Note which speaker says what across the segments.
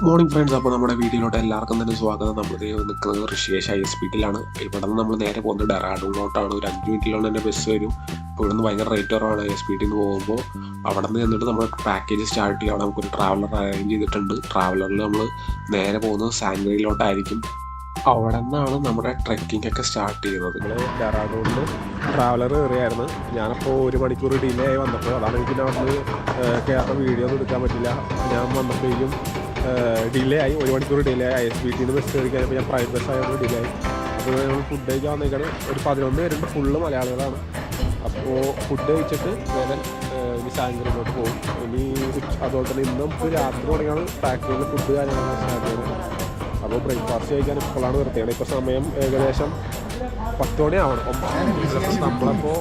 Speaker 1: Good morning friends. അപ്പോൾ നമ്മുടെ വീഡിയോയിലോട്ട് എല്ലാവർക്കും തന്നെ സ്വാഗതം. നമ്മൾ നിൽക്കുന്നത് ഋഷികേശ് ISBTയിലാണ്. ഇവിടെ നിന്ന് നമ്മൾ നേരെ പോകുന്നത് ഡെറാഡൂണിലോട്ടാണ്. ഒരു 5 മിനിറ്റിലുള്ള തന്നെ ബസ് വരും. ഇപ്പോൾ ഇവിടുന്ന് ഭയങ്കര റേറ്റ് കുറവാണ് ISBTയിൽ നിന്ന് പോകുമ്പോൾ. അവിടെ നിന്ന് ചെന്നിട്ട് നമ്മൾ പാക്കേജ് സ്റ്റാർട്ട് ചെയ്യും. അവിടെ നമുക്കൊരു ട്രാവലർ അറേഞ്ച് ചെയ്തിട്ടുണ്ട്. ട്രാവലറിൽ നമ്മൾ നേരെ പോകുന്നത് സാങ്ക്രിയിലോട്ടായിരിക്കും. അവിടെ നിന്നാണ് നമ്മുടെ ട്രെക്കിംഗ് ഒക്കെ സ്റ്റാർട്ട് ചെയ്യുന്നത്.
Speaker 2: നമ്മൾ ഡെറാഡൂണിൽ ട്രാവലർ കയറിയായിരുന്നു. ഞാനപ്പോൾ 1 മണിക്കൂർ ഡിലേ ആയി വന്നപ്പോൾ അതാണ് എനിക്ക് അവിടുന്ന് കയറുന്ന വീഡിയോ ഒന്നും എടുക്കാൻ പറ്റില്ല. ഞാൻ വന്നപ്പോഴേക്കും ഡിലേ ആയി, 1 മണിക്കൂർ ഡിലേ ആയി. ISBTയിൽ നിന്ന് ബസ് കയറിക്കാനപ്പോൾ ഞാൻ പ്രൈവറ്റ് ബസ് ആയതുകൊണ്ട് ഡിലേ ആയി. അപ്പോൾ നമ്മൾ ഫുഡ് കഴിക്കാൻ വന്നേക്കാണ്. ഒരു 11 പേരുണ്ട്, ഫുള്ള് മലയാളികളാണ്. അപ്പോൾ ഫുഡ് കഴിച്ചിട്ട് നേരെ ഇനി സാങ്ക്രിയിലോട്ട് പോകും. ഇനി അതുപോലെ തന്നെ ഇന്ന് നമുക്ക് രാത്രി തുടങ്ങിയാണ് പാക്കേജിൽ ഫുഡ് കാര്യങ്ങളൊക്കെ സ്റ്റാർട്ട് ചെയ്യുന്നത്. അപ്പോൾ ബ്രേക്ക്ഫാസ്റ്റ് കഴിക്കാൻ ഇപ്പോഴാണ് നിർത്തിയാണ്. ഇപ്പോൾ സമയം ഏകദേശം 10 മണിയാവണം. നമ്മളപ്പോൾ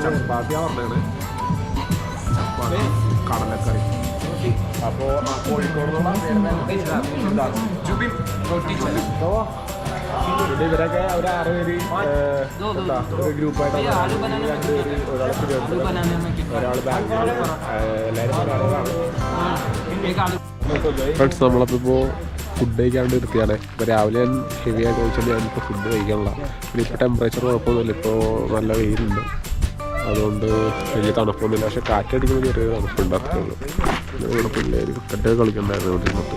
Speaker 2: ചപ്പാത്തിയാണ് പറഞ്ഞത്, ചപ്പാത്തി കടലക്കറി. അപ്പോൾ കോഴിക്കോടുള്ള ഇവരൊക്കെ ഒരു 6 പേര് ഒരു ഗ്രൂപ്പായിട്ടാണ്. 2 പേര്, ഒരാൾ ഒരാൾ ബാംഗ്ലൂർ, എല്ലാവരും മലയാളികളാണ്. ഫ്രണ്ട്സ്, നമ്മളപ്പോൾ ഫുഡ് കഴിക്കാണ്ട് നിർത്തിയാണ്. ഇപ്പോൾ രാവിലെ ഞാൻ ഹെവി ആയിട്ട് കഴിച്ചിട്ട് ഞാനിപ്പോൾ ഫുഡ് കഴിക്കാനുള്ള. പിന്നെ ഇപ്പോൾ ടെമ്പറേച്ചർ കുഴപ്പമൊന്നുമില്ല, ഇപ്പോൾ നല്ല വെയിലുണ്ട്, അതുകൊണ്ട് വലിയ തണുപ്പൊന്നുമില്ല. പക്ഷേ കാറ്റടിക്കുന്ന ചെറിയ തണുപ്പുണ്ട്, അത്രേ ഉള്ളൂ. ഇവിടെ പിള്ളേർ ക്രിക്കറ്റ് കളിക്കണ്ടായിരുന്നു ഇവിടെ ഇരുന്നിട്ട്.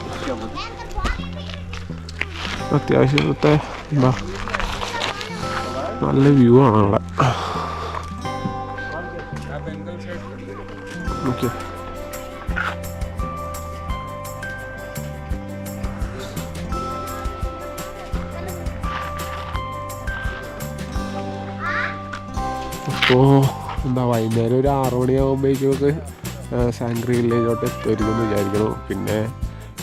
Speaker 2: അത്യാവശ്യത്തെ എന്താ നല്ല വ്യൂ ആണ് അവിടെ. ഓക്കെ, അപ്പോൾ എന്താ വൈകുന്നേരം ഒരു 6 മണിയാകുമ്പോഴേക്കൊക്കെ സാങ്ക്രി വില്ലേജിലോട്ട് എത്തുമായിരിക്കുമെന്ന് വിചാരിക്കുന്നു. പിന്നെ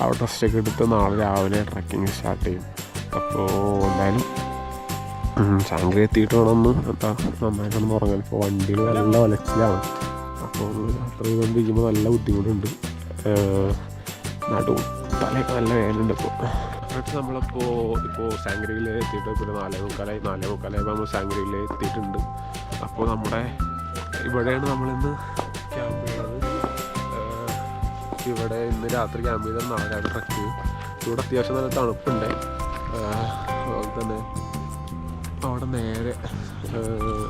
Speaker 2: അവിടെ റെസ്റ്റൊക്കെ എടുത്ത് നാളെ രാവിലെ ട്രക്കിങ് സ്റ്റാർട്ട് ചെയ്യും. അപ്പോൾ എന്തായാലും സാങ്ക്രി എത്തിയിട്ട് വേണമെന്ന് എന്താ നന്നായിട്ടൊന്ന് ഉറങ്ങാൻ. ഇപ്പോൾ വണ്ടിയിൽ നല്ല വലച്ചിലാണ്. അപ്പോൾ രാത്രി കൊണ്ടിരിക്കുമ്പോൾ നല്ല ബുദ്ധിമുട്ടുണ്ട്. നടുവും തലയൊക്കെ നല്ല വേദനയുണ്ട്. ഇപ്പോൾ നമ്മളിപ്പോൾ സാങ്ക്രി വില്ലേജ് എത്തിയിട്ട് പിന്നെ 4:45 നമ്മൾ സാങ്ക്രി വില്ലേജ് എത്തിയിട്ടുണ്ട്. അപ്പോൾ നമ്മുടെ ഇവിടെയാണ് നമ്മളിന്ന് ക്യാമ്പ് ചെയ്യുന്നത്. ഇവിടെ ഇന്ന് രാത്രി ക്യാമ്പ് ചെയ്താൽ നാളെ ട്രക്ക് ചെയ്യും. ഇവിടെ അത്യാവശ്യം നല്ല തണുപ്പുണ്ട്. അതുപോലെ തന്നെ അവിടെ നേരെ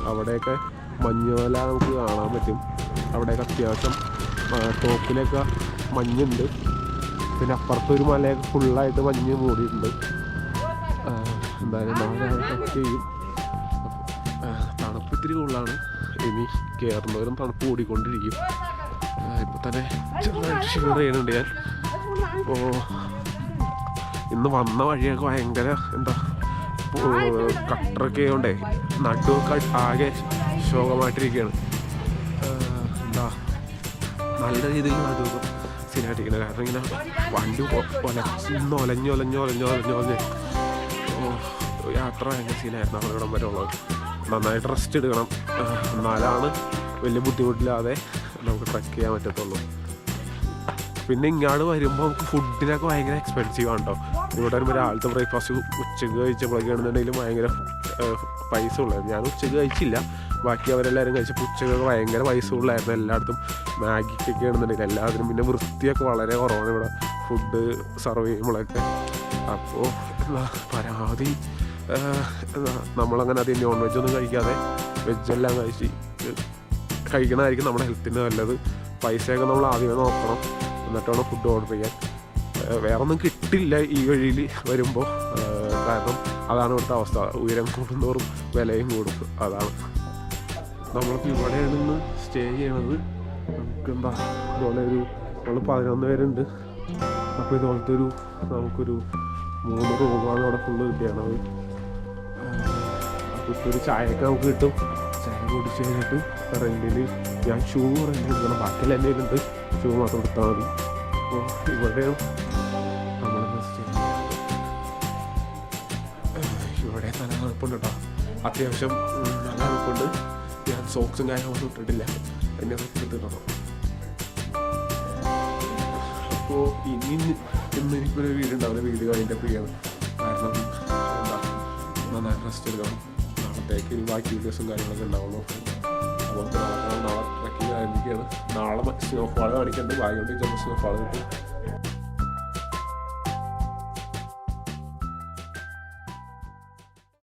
Speaker 2: അവിടെയൊക്കെ മഞ്ഞുമല നമുക്ക് കാണാൻ പറ്റും. അവിടെയൊക്കെ അത്യാവശ്യം ടോപ്പിലൊക്കെ മഞ്ഞുണ്ട്. പിന്നെ അപ്പുറത്തൊരു മലയൊക്കെ ഫുള്ളായിട്ട് മഞ്ഞ് മൂടിയിട്ടുണ്ട്. എന്തായാലും നാളെ ട്രക്ക് ചെയ്യും. തണുപ്പ് ഇത്തിരി കൂടുതലാണ്. ഇനി കയറുന്നവരും തണുപ്പ് കൂടിക്കൊണ്ടിരിക്കും. ഇപ്പോൾ തന്നെ ചെറുതായിട്ട് ഷിവർ ചെയ്യുന്നുണ്ട് ഞാൻ. അപ്പോൾ ഇന്ന് വന്ന വഴിയൊക്കെ ഭയങ്കര എന്താ കട്ടറൊക്കെ ആയതുകൊണ്ടേ നടുവൊക്കെ ആകെ ശോകമായിട്ടിരിക്കുകയാണ്. എന്താ നല്ല രീതിയിൽ നടുവൊക്കെ സീനായിട്ടിരിക്കുന്നത്. കാരണം ഇങ്ങനെ വണ്ടി ഒലഞ്ഞ് യാത്ര ഭയങ്കര സീനായിരുന്നു. അവിടം വരെ ഉള്ളത് നന്നായിട്ട് റെസ്റ്റ് എടുക്കണം. എന്നാലാണ് വലിയ ബുദ്ധിമുട്ടില്ലാതെ നമുക്ക് ട്രക്ക് ചെയ്യാൻ പറ്റത്തുള്ളൂ. പിന്നെ ഇങ്ങോട്ട് വരുമ്പോൾ നമുക്ക് ഫുഡിനൊക്കെ ഭയങ്കര എക്സ്പെൻസീവ് ആണ് കേട്ടോ. ഇവിടെ വരുമ്പോൾ രാവിലത്തെ ബ്രേക്ക്ഫാസ്റ്റ് ഉച്ചയ്ക്ക് കഴിച്ചപ്പോഴൊക്കെയാണെന്നുണ്ടെങ്കിലും ഭയങ്കര പൈസ ഉള്ളായിരുന്നു. ഞാൻ ഉച്ചയ്ക്ക് കഴിച്ചില്ല, ബാക്കി അവരെല്ലാവരും കഴിച്ചപ്പോൾ ഉച്ചക്കൊക്കെ ഭയങ്കര പൈസ ഉള്ളായിരുന്നു. എല്ലായിടത്തും മാഗിക്കൊക്കെ ആണെന്നുണ്ടെങ്കിൽ എല്ലാത്തിനും. പിന്നെ വൃത്തിയൊക്കെ വളരെ കുറവാണ് ഇവിടെ ഫുഡ് സെർവ് ചെയ്യുമ്പോഴൊക്കെ. അപ്പോൾ എന്താ പരമാവധി നമ്മളങ്ങനെ അധികം നോൺ വെജൊന്നും കഴിക്കാതെ വെജെല്ലാം കഴിക്കണമായിരിക്കും നമ്മുടെ ഹെൽത്തിന് നല്ലത്. പൈസയൊക്കെ നമ്മൾ ആദ്യമേ നോക്കണം, എന്നിട്ട് വേണം ഫുഡ് ഓർഡർ ചെയ്യാൻ. വേറെ ഒന്നും കിട്ടില്ല ഈ വഴിയിൽ വരുമ്പോൾ. കാരണം അതാണ് ഇവിടുത്തെ അവസ്ഥ. ഉയരം കൂടുന്തോറും വിലയും കൂടും. അതാണ് നമ്മളിപ്പോൾ ഇവിടെ നിന്ന് സ്റ്റേ ചെയ്യണത്. നമുക്ക് എന്താ ഇതുപോലെ നമ്മൾ 11 പേരുണ്ട്. അപ്പോൾ ഇതുപോലത്തെ നമുക്കൊരു 3 റൂമാണ് അവിടെ ഫുള്ള് കിട്ടിയാണത്. അപ്പോൾ ഇപ്പോൾ ഒരു ചായയൊക്കെ നമുക്ക് കിട്ടും. ചായ കുടിച്ച് കഴിഞ്ഞിട്ട് റെൻറ്റിൽ ഞാൻ ഷൂ റെൻറ്റ് എടുക്കണം. ബാക്കിയെല്ലാം എൻ്റെ കയ്യിലുണ്ട്, ഷൂ മാത്രം എടുത്താൽ മതി. അപ്പോൾ ഇവിടെയും നമ്മളെന്താ സ്റ്റേ ഇവിടെ നല്ല തണുപ്പുണ്ട് കേട്ടോ. അത്യാവശ്യം നല്ല തണുപ്പുണ്ട്. ഞാൻ സോക്സും കാര്യങ്ങളൊന്നും ഇട്ടിട്ടില്ല, അതിനെ എടുത്തിട്ടോ. അപ്പോൾ ഇന്ന് എനിക്കൊരു വീഡിയോ ഉണ്ടാവില്ല, വീഡിയോ അതിൻ്റെ ഫ്രീയാണ്. കാരണം എന്താ നന്നായിട്ട് റെസ്റ്റ് എടുക്കണം. നാളത്തേക്ക് ഇനി ബാക്കി വീഡിയോസും കാര്യങ്ങളൊക്കെ ഉണ്ടാവുള്ളൂ. അപ്പോൾ നാളെ ട്രക്കിങ് ആരംഭിക്കുകയാണ്. നാളെ സ്നോഫാൾ കാണിക്കേണ്ടത്. വായുകൊണ്ട് ചിലപ്പോൾ സ്നോഫാൾ കിട്ടും.